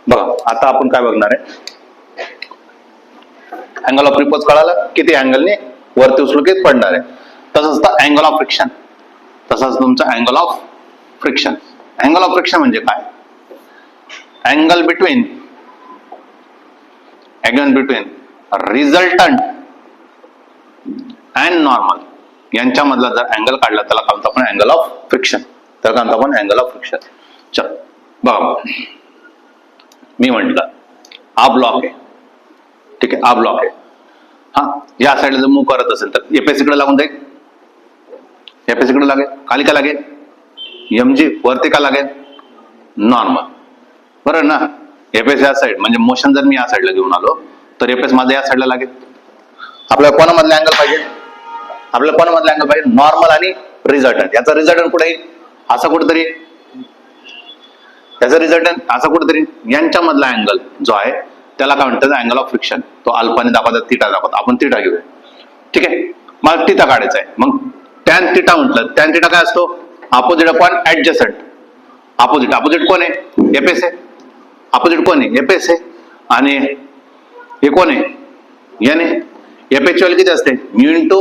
बघा आता आपण काय बघणार आहे, अँगल ऑफ रिपोज कळालं, किती अँगलने वरती उचलू की पडणार आहे. तसंच तर अँगल ऑफ फ्रिक्शन, तसंच तुमचं angle of friction. Angle of friction म्हणजे काय, angle between resultant and normal यांच्यामधला जर अँगल काढला त्याला काय म्हणतो आपण अँगल ऑफ फ्रिक्शन. त्याला काय म्हणतो आपण अँगल ऑफ फ्रिक्शन. चल बघा, मी म्हटलं हा ब्लॉक आहे, ठीक आहे, हा ब्लॉक आहे. हा या साईडला जर मूव्ह करत असेल तर एपीएस इकडे लागून जाईल, एपीएस इकडे लागेल, खाली का लागेल एमजी, वरती का लागेल नॉर्मल, बरोबर ना. एपीएस या साईड म्हणजे मोशन जर मी या साईडला घेऊन आलो तर एपीएस माझं या साईडला लागेल. आपल्याला कोणामधला अँगल पाहिजे, आपल्याला कोणामधला अँगल पाहिजे नॉर्मल आणि रिझल्टंट. याचा रिझल्टंट कुठे येईल, असा कुठेतरी, याचा रिझल्टंट असा कुठेतरी, यांच्यामधला अँगल जो आहे त्याला काय म्हणतात अँगल ऑफ फ्रिक्शन. तो अल्फाने दाखवतात, थीटा दाखवतात, आपण थीटा घेऊया, ठीक आहे. मला थीटा काढायचा आहे, मग टॅन थीटा म्हटलं, टॅन थीटा काय असतो opposite upon adjacent. Opposite, opposite कोण आहे एपीएस आहे, अपोजिट कोण आहे एपीएस आहे, आणि हे कोण आहे एन आहे. एपीएस व्हॅल्यू किती असते म्यू इंटू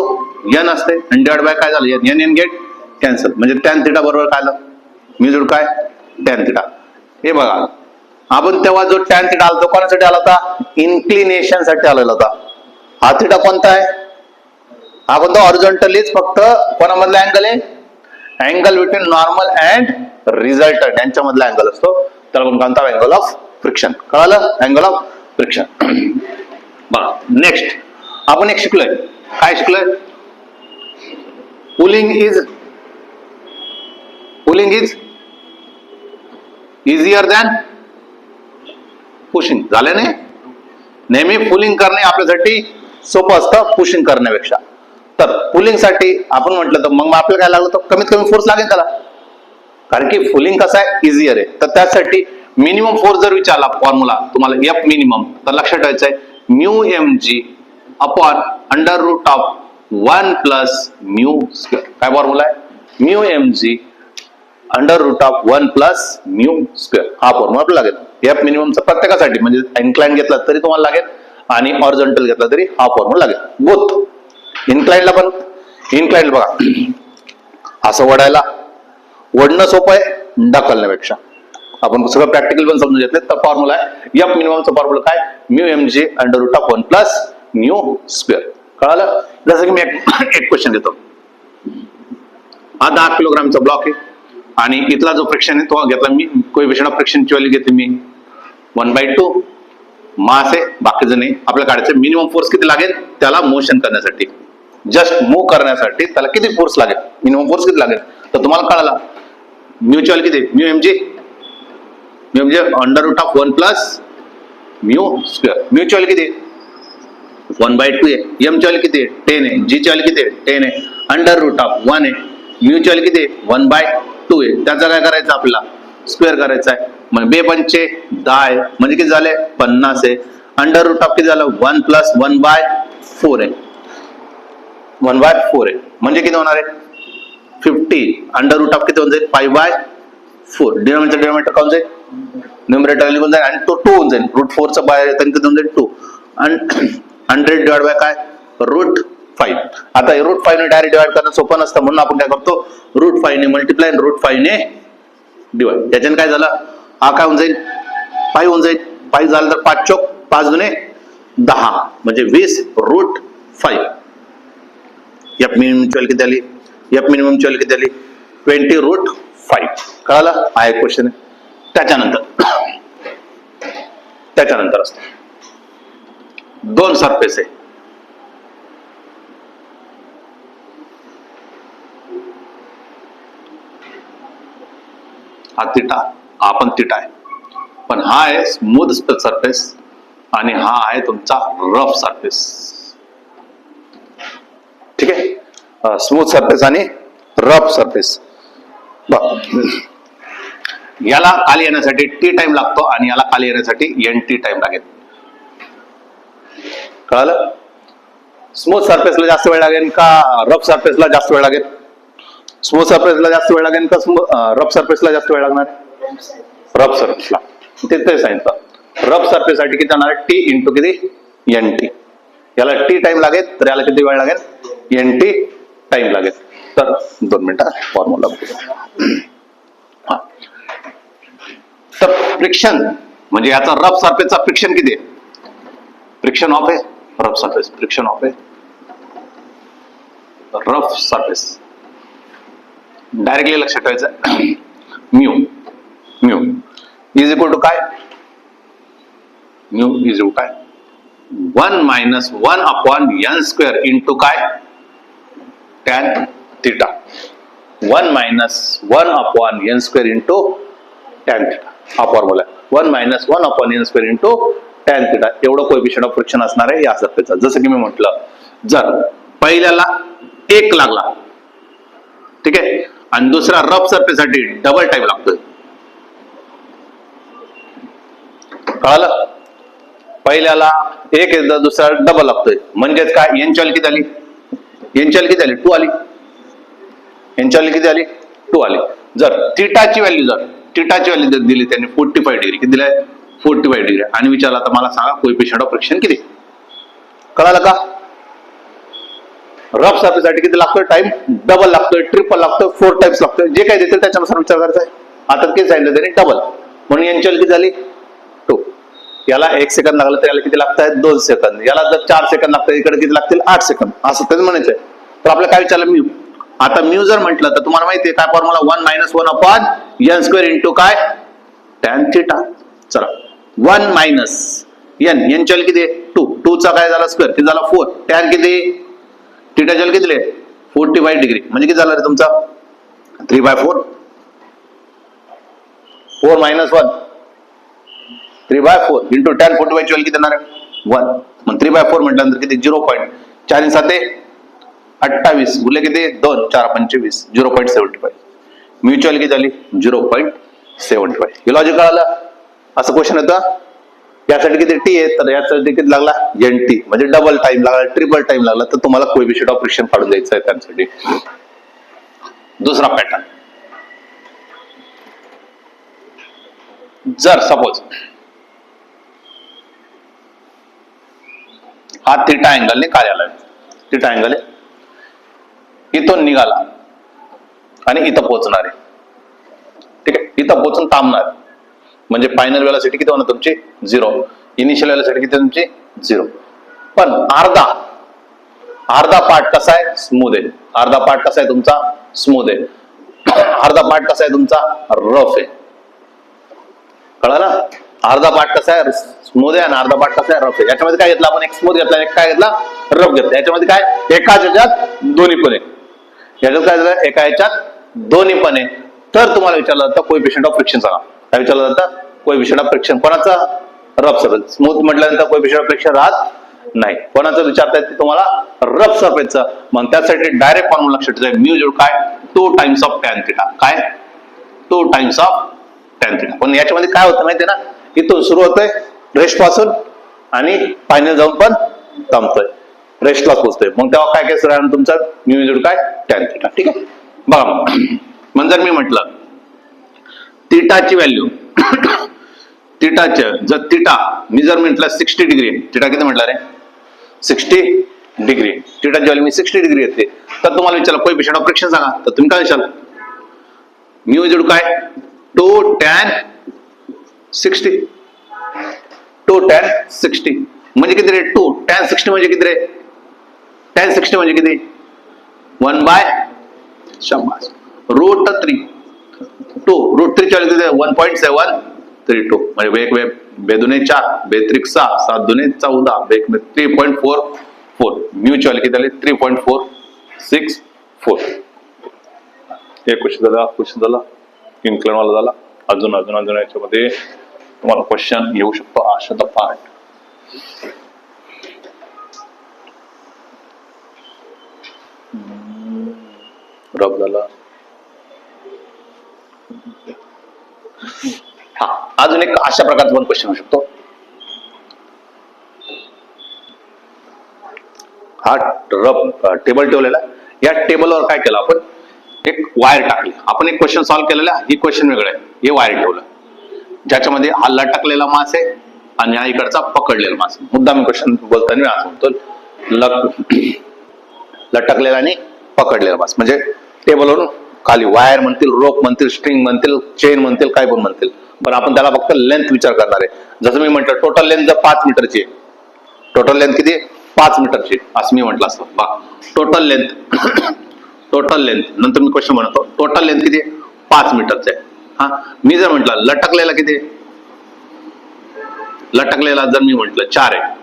एन असते, आणि डिवाइड बाय काय झालं एन, एन गेट कॅन्सल, म्हणजे टॅन थीटा बरोबर काय आलं म्यू जोड काय टॅन थीटा. हे बघा आपण तेव्हा जो टॅन थीटा आला तो कोणासाठी आला होता, इन्क्लिनेशन साठी आलेला होता. हा थीटा कोणता आहे, हा कोणता हॉरिझॉन्टलीच फक्त कोणामधला अँगल आहे, angle between normal and resultant यांच्यामधला अँगल असतो, त्याला आपण म्हणतो अँगल ऑफ फ्रिक्शन. कळालं अँगल ऑफ फ्रिक्शन. बघा नेक्स्ट आपण एक शिकलोय, काय शिकलोय, pulling is easier than pushing. झाले नाही, नेहमी पुलिंग करणे आपल्यासाठी सोपं असतं पुशिंग करण्यापेक्षा. तर पुलिंग साठी आपण म्हटलं तर मग आपल्याला काय लागलं तर कमीत कमी फोर्स लागेल त्याला, कारण की पुलिंग कसं आहे इझियर आहे. तर त्यासाठी मिनिमम फोर्स जर विचारला फॉर्म्युला तुम्हाला एफ मिनिमम, तर लक्षात ठेवायचं आहे mu m g upon under root of 1 plus mu square. काय फॉर्म्युला आहे mu m g under root of 1 plus mu square. हा फॉर्म्युला आपल्याला लागेल एफ मिनिममचा प्रत्येकासाठी, म्हणजे इन्क्लाइन घेतला तरी तुम्हाला लागेल आणि हॉरिझॉन्टल घेतला तरी हा फॉर्म्युला लागेल. बोथ इन्क्लाइनला पण, इन्क्लाइन बघा असं वडायला, वडणं सोपं आहे ढकलण्यापेक्षा. आपण सगळं प्रॅक्टिकल पण समजून घेतले. तर फॉर्म्युला आहे एफ मिनिममचा फॉर्म्युला काय mu m g under root of 1 plus mu square. कळालं. जसं की मी एक क्वेश्चन देतो, हा 10 किलोग्रामचा ब्लॉक आहे आणि इथला जो फ्रिक्शन आहे तो घेतला मी, कोएफिशिएंट ऑफ फ्रिक्शनची व्हॅल्यू घेतली मी 1/2, मास आहे बाकीचं नाही. आपल्याला काढायचं मिनिमम फोर्स किती लागेल त्याला मोशन करण्यासाठी, जस्ट मूव्ह करण्यासाठी त्याला किती फोर्स लागेल, मिनिमम फोर्स किती लागेल. तर तुम्हाला कळाला म्यूच्युअल किती mu m g, mu m g under root of 1 plus mu square. म्यूच्युअल किती 1/2 आहे, एम ची व्हॅल्यू किती 10 आहे, जी ची व्हॅल्यू किती 10 आहे, अंडर रूट ऑफ 1 आहे, म्यूच्युअल किती 1/2 आहे. त्याचं काय करायचं आपल्याला स्क्वेअर करायचा आहे. मग 2 पंचे 10 आहे, म्हणजे किती झाले 50 आहे. अंडर रूट ऑफ किती झालं 1 प्लस 1/4 आहे, 1/4 आहे म्हणजे किती होणार आहे 50. अंडर रूट ऑफ किती होऊन जाईल 5/4. डिनॉमिनेटर काय होऊन जाईल, न्यूमरेटर निघून जाईल आणि तो 2 होऊन जाईल. रूट 4 चा बाहेर किती होऊन जाईल 2. आणि 100 डिवाइड बाय काय रूट 5. आता रूट 5 ने डायरेक्ट डिवाइड करणं सोपं नसतं, म्हणून आपण काय करतो रूट 5 ने मल्टिप्लाय आणि रूट 5 ने डिवाइड. त्याच्याने काय झालं हा काय होऊन जाईल 5 होऊन जाईल. 5 झालं तर 5 चोक 5 दुने 10 म्हणजे 20 रूट 5. एफ मिनिममची व्हॅल्यू किती आली, एफ मिनिममची व्हॅल्यू किती आली 20 रूट 5. कळालं. हा एक क्वेश्चन आहे. त्याच्यानंतर असतो 2 सरफेस आहे, हा थीटा, हा पण थीटा आहे, पण हा आहे स्मूथ सरफेस आणि हा आहे तुमचा रफ सरफेस. ठीक आहे, स्मूथ सरफेस आणि रफ सरफेस. याला खाली येण्यासाठी टी टाइम लागतो आणि याला खाली येण्यासाठी एन टी टाइम लागेल. कळालं. स्मूथ सरफेसला जास्त वेळ लागेल का रफ सरफेसला जास्त वेळ लागेल, स्मूथ सरफेसला जास्त वेळ लागेल का रफ सरफेसला जास्त वेळ लागणार, रफ सरफेसला. ते सांगितलं. रफ सरफेस साठी किती जाणार आहे? टी इंटू किती? N T. याला टी टाइम लागेल तर याला किती वेळ लागेल? एन टी टाइम लागेल. तर 2 मिनिटं फॉर्म्युला बघूया. तर फ्रिक्शन म्हणजे याचा रफ सरफेसचा फ्रिक्शन किती आहे? फ्रिक्शन ऑफ आहे रफ सरफेस, फ्रिक्शन ऑफ आहे रफ सरफेस. डायरेक्टली लक्षात ठेवायचं mu mu is equal to काय? म्यू इज इक्वल काय? 1 minus 1 upon n square into काय? Tan theta. 1 minus 1 upon n square into tan theta हा formula. 1 minus 1 upon n square into tan theta एवढं coefficient of friction असणार आहे या सरफेसचा. जसं की मी म्हटलं, जर पहिल्याला 1 लागला, ठीक आहे, आणि दुसरा रफ सरफेस साठी डबल टाइम लागतोय. कळालं? पहिल्याला 1 येतं, दुसरा डबल लागतोय. म्हणजेच काय? यांची व्हॅल्यू किती आली? यांची व्हॅल्यू किती आली? 2 आली. यांची व्हॅल्यू किती आली? 2 आली. जर थिटाची व्हॅल्यू जर दिली त्यांनी 45 डिग्री, किती दिलाय? 45 डिग्री, आणि विचारला तर मला सांगा कोएफिशियंट ऑफ फ्रिक्शन किती? कळालं का? रफ सरफेस साठी किती लागतोय टाइम? डबल लागतोय, ट्रिपल लागतोय, 4 टाइम्स लागतोय. जे काही देते त्याच्यानुसार विचार करायचा आहे. आता किती सांगितलं त्यांनी? डबल. म्हणून यांची व्हॅल्यू किती झाली? 2. याला 1 सेकंद लागलं तर याला किती लागतायत? 2 सेकंद. याला जर 4 सेकंद लागतात, इकडे किती लागतील? 8 सेकंद. असं त्याचं म्हणायचंय. तर आपल्याला काय विचारलं? म्यू. आता म्यू जर म्हटलं तर तुम्हाला माहितीये काय formula? 1 minus 1 upon n square into काय? Tan theta. चला, 1 मायनस एन, यांची व्हॅल्यू किती? 2. 2 चा काय झाला? स्क्वेअर, किती झाला? 4. टॅन किती? थिटाची व्हॅल्यू किती? 45 डिग्री. म्हणजे किती झाला रे तुमचा? 3/4. 4 मायनस 1 3/4 इंटू टॅन 45 ची व्हॅल्यू किती येणार आहे? 1. मग 3/4 म्हटल्यानंतर किती? 0.4 7 28 गुले किती? 2 4 25 0.75. म्युच्युअल किती झाली? 0.75. हे लॉजिक कळालं? असं क्वेश्चन येतं. यासाठी किती टी आहे? तर यासाठी किती लागला? N T. म्हणजे डबल टाइम लागला, ट्रिपल टाइम लागला. तर तुम्हाला कोएफिशियंट ऑफ फ्रिक्शन काढून द्यायचं आहे त्यासाठी. दुसरा पॅटर्न, जर सपोज हा थिटा अँगल ने काय आला? थिटा अँगल आहे, इथून निघाला आणि इथं पोहोचणार आहे, ठीक आहे. इथं पोहोचून थांबणार, म्हणजे फायनल वेलोसिटी किती होणार तुमची? 0. इनिशियल वेलोसिटी किती तुमची? 0. पण अर्धा पार्ट कसा आहे? स्मूथ आहे. अर्धा पार्ट कसा आहे तुमचा? स्मूथ आहे. अर्धा पार्ट कसा आहे तुमचा? रफ आहे. कळालं? अर्धा पार्ट कसा आहे? स्मूथ आहे, आणि अर्धा पार्ट कसा आहे? रफ आहे. याच्यामध्ये काय घेतला आपण? एक स्मूथ घेतला, एक काय घेतला? रफ घेतला. याच्यामध्ये काय? एकाच ह्याच्यात दोन्ही पण आहे. याच्यात काय झालं? एका ह्याच्यात दोन्ही पण आहे. तर तुम्हाला विचारलं जातं कोएफिशियंट ऑफ फ्रिक्शन सांगा. काय विचारलं जातं? कोएफिशियंट ऑफ फ्रिक्शन कोणाचा? Rough surface. स्मूथ म्हटल्यानंतर कोएफिशियंट ऑफ फ्रिक्शन राहत नाही. कोणाचं विचारतायत ते तुम्हाला? रफ सरफेसचं. मग त्यासाठी डायरेक्ट फॉर्म्युला लक्षात ठेवायचा. म्यू इक्वल काय? 2 टाइम्स ऑफ टॅन थिटा. काय? 2 टाइम्स ऑफ टॅन थिटा. पण याच्यामध्ये काय होतं माहितीये ना? इथून सुरू होतोय रेस्ट पासून आणि फायनल जाऊन पण थांबतोय, रेस्टला पोहोचतोय. मग तेव्हा काय केस राहणार तुमचा? म्यू इक्वल काय? Tan theta. ठीक आहे. बघा मग जर मी म्हटलं थिटाची व्हॅल्यू थिटाच्या जर थिटा मी जर म्हटलं 60 डिग्री, थिटा किती म्हटलं रे? 60 डिग्री. थिटाची व्हॅल्यू मी 60 डिग्री येते. तर तुम्हाला विचारलं कोएफिशियंट ऑफ फ्रिक्शन सांगा, तर तुम्ही काय विचारलं? म्यू इक्वल काय? 2 tan 60. 2 tan 60 म्हणजे किती रे? 2 tan 60 म्हणजे किती रे? tan 60 म्हणजे किती? 1/100 रूट 3. 2 रूट 3 ची व्हॅल्यू किती? 1.732 म्हणजे एक बेदुने 4 बेत्रिक 6 7 दुने 14 बेक 3.44. म्यूची व्हॅल्यू किती आली? 3.464. एक क्वेश्चन झाला इन्क्लाइन वाला झाला. अजून याच्यामध्ये तुम्हाला क्वेश्चन येऊ शकतो आशाचा पार्ट. रब झाला. हा अजून एक अशा प्रकारचा पण क्वेश्चन होऊ शकतो. हा रब टेबल ठेवलेला, या टेबलवर काय केलं आपण? एक वायर टाकली. आपण एक क्वेश्चन सॉल्व्ह केलेला, ही क्वेश्चन वेगळं आहे. हे वायर ठेवलं ज्याच्यामध्ये हा लटकलेला मास आहे आणि हा इकडचा पकडलेला मास. मुद्दा मी क्वेश्चन बोलताना मी असं म्हणतो, लटकलेला आणि पकडलेला मास म्हणजे टेबलवरून खाली वायर म्हणतील, रोप म्हणतील, स्ट्रिंग म्हणतील, चेन म्हणतील, काय पण म्हणतील, पण आपण त्याला फक्त लेंथ विचार करणार आहे. जसं मी म्हटलं टोटल लेंथ 5 मीटरची आहे, टोटल लेंथ किती 5 मीटरची असं मी म्हटलं असतं. टोटल लेंथ टोटल लेंथ नंतर मी क्वेश्चन म्हणतो टोटल लेंथ किती 5 मीटरचं आहे. हा मी जर म्हटलं लटकलेला किती, लटकलेला जर मी म्हटलं 4 आहे,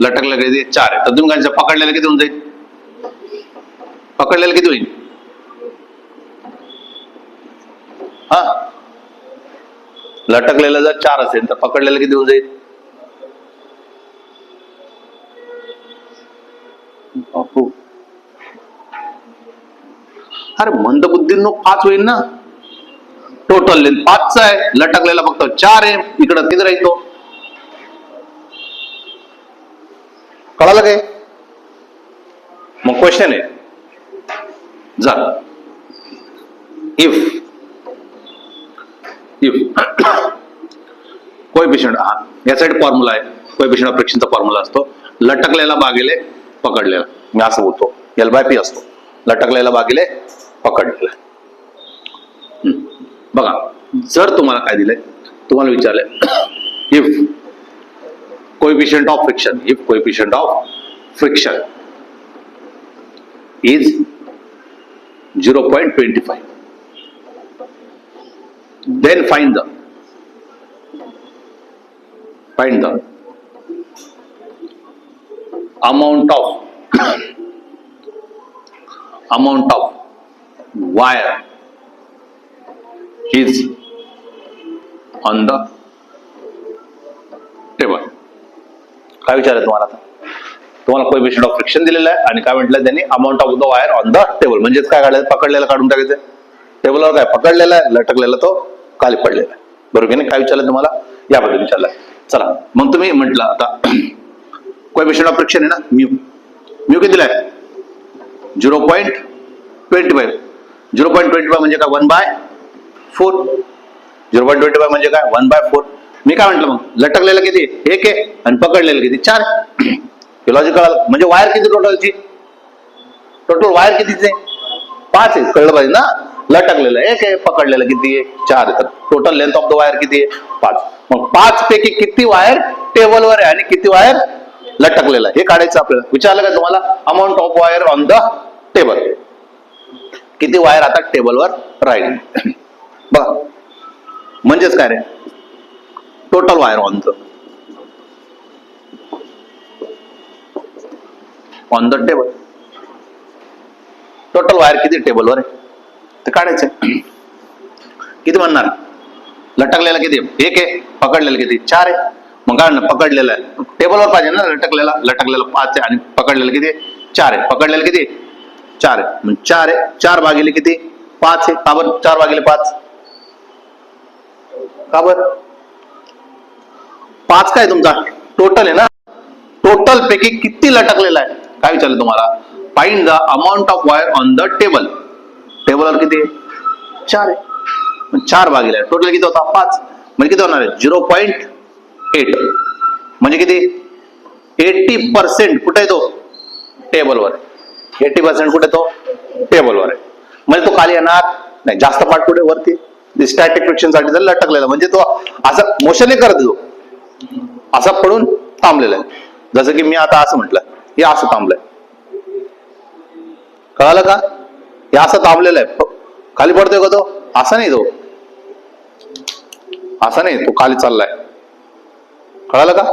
लटकलेला किती 4 आहे, तर तुम्ही काय पकडलेला किती होऊन जाईल, पकडलेला किती होईल, हा लटकलेला जर 4 असेल तर पकडलेला किती होऊन जाईल, अरे मंदबुद्धींनो 5 होईल ना, टोटल लेंथ 5 आहे, लटकलेला फक्त 4 आहे, इकडं किती राहील तो, कळालं काय. मग क्वेश्चन आहे जर इफ कोएफिशियंट, हा या साइड फॉर्म्युला आहे, कोएफिशियंट ऑफ फ्रिक्शनचा फॉर्म्युला असतो लटकलेला भागिले पकडलेला, मी असं बोलतो L/P असतो, लटकलेला भागिले पकडलेला. बघा जर तुम्हाला काय दिलंय, तुम्हाला विचारलंय if coefficient of friction is 0.25, then find the amount of wire is on the table. काय विचारलं तुम्हाला, आता तुम्हाला कोएफिशियंट ऑफ फ्रिक्शन दिलेलं आहे आणि काय म्हटलं त्यांनी amount of the wire on the table, म्हणजेच काय काढायचं, पकडलेला काढून टाकायचं, टेबलवर काय पकडलेला आहे, लटकलेला तो खाली पडलेला आहे, बरोबर की नाही. काय विचारलं तुम्हाला, याबद्दल विचारलं. चला मग तुम्ही म्हटलं आता कोएफिशियंट ऑफ फ्रिक्शन आहे ना, म्यू किती दिलाय 0.25, 0.25 म्हणजे काय 1/4, 0.25 म्हणजे काय 1/4. मी काय म्हटलं मग लटकलेलं किती 1 आहे आणि पकडलेलं किती 4. हे लॉजिक कळालं. म्हणजे वायर किती टोटलची, टोटल वायर कितीचे 5 आहे, कळलं पाहिजे ना. लटकलेलं 1 आहे, पकडलेलं किती आहे 4 आहे, तर total length of the wire किती आहे 5. मग 5 पैकी किती वायर टेबलवर आहे आणि किती वायर लटकलेलं आहे हे काढायचं आपल्याला. विचारलं का तुम्हाला amount of wire on the table, किती वायर आता टेबलवर राहील. बघा म्हणजेच काय रे, total wire on the table, total wire किती टेबलवर आहे ते काढायचं. किती म्हणणार, लटकलेला किती 1 आहे, पकडलेलं किती 4 आहे. मग काय पकडलेलं आहे टेबलवर पाहिजे ना, लटकलेला 5 आहे आणि पकडलेलं किती 4 आहे, पकडलेलं किती 4 आहे, मग 4 आहे, 4 भागिले किती 5 आहे. का बरं 4 भागिले 5, का बरं 5 काय तुमचा टोटल आहे ना, टोटल पैकी किती लटकलेला आहे. काय विचारलं तुम्हाला, find the amount of wire on the table, टेबलवर किती 4 आहे, 4 भागिले टोटल किती होता 5, म्हणजे किती होणार आहे 0.8, म्हणजे किती 80% कुठे आहे तो टेबलवर, 80% कुठे तो टेबलवर आहे. म्हणजे तो खाली येणार नाही, जास्त पार्ट कुठे वरती, स्टॅटिक फ्रिक्शन साठी जर लटकलेला म्हणजे तो असं मोशन नाही करत, तो असं पडून थांबलेला आहे. जसं की मी आता असं म्हटलं, हे असं थांबलंय, कळालं का, हे असं थांबलेलं आहे, खाली पडतोय का तो, असं नाही, तो असं नाही, तो खाली चाललाय, कळालं का,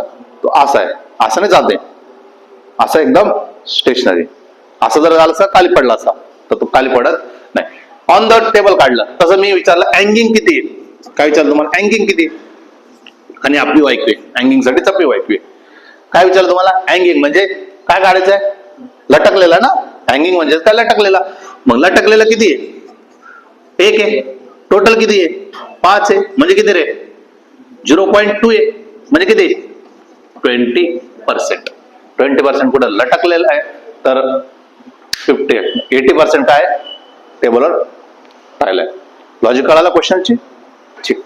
तो असा आहे, असं नाही चालतंय, असं एकदम स्टेशनरी. असं जर झालं असं खाली पडला असा तर तो खाली पडत नाही. ऑन द टेबल काढलं. तसं मी विचारलं अँगिंग किती आहे, काय विचारलं तुम्हाला अँगिंग किती आणि आपली वायकू आहे, अँगिंग साठी चपली वायकू आहे. काय विचारलं तुम्हाला अँगिंग म्हणजे काय काढायचंय, लटकलेला ना, अँगिंग म्हणजे काय लटकलेला. मग लटकलेला किती आहे 1 आहे, टोटल किती आहे 5 आहे, म्हणजे किती रे 0.2 आहे, म्हणजे किती 20%. 20% कुठं लटकलेलं आहे तर 80% काय टेबलवर राहिलाय. लॉजिक कळाला क्वेश्चनची, ठीक.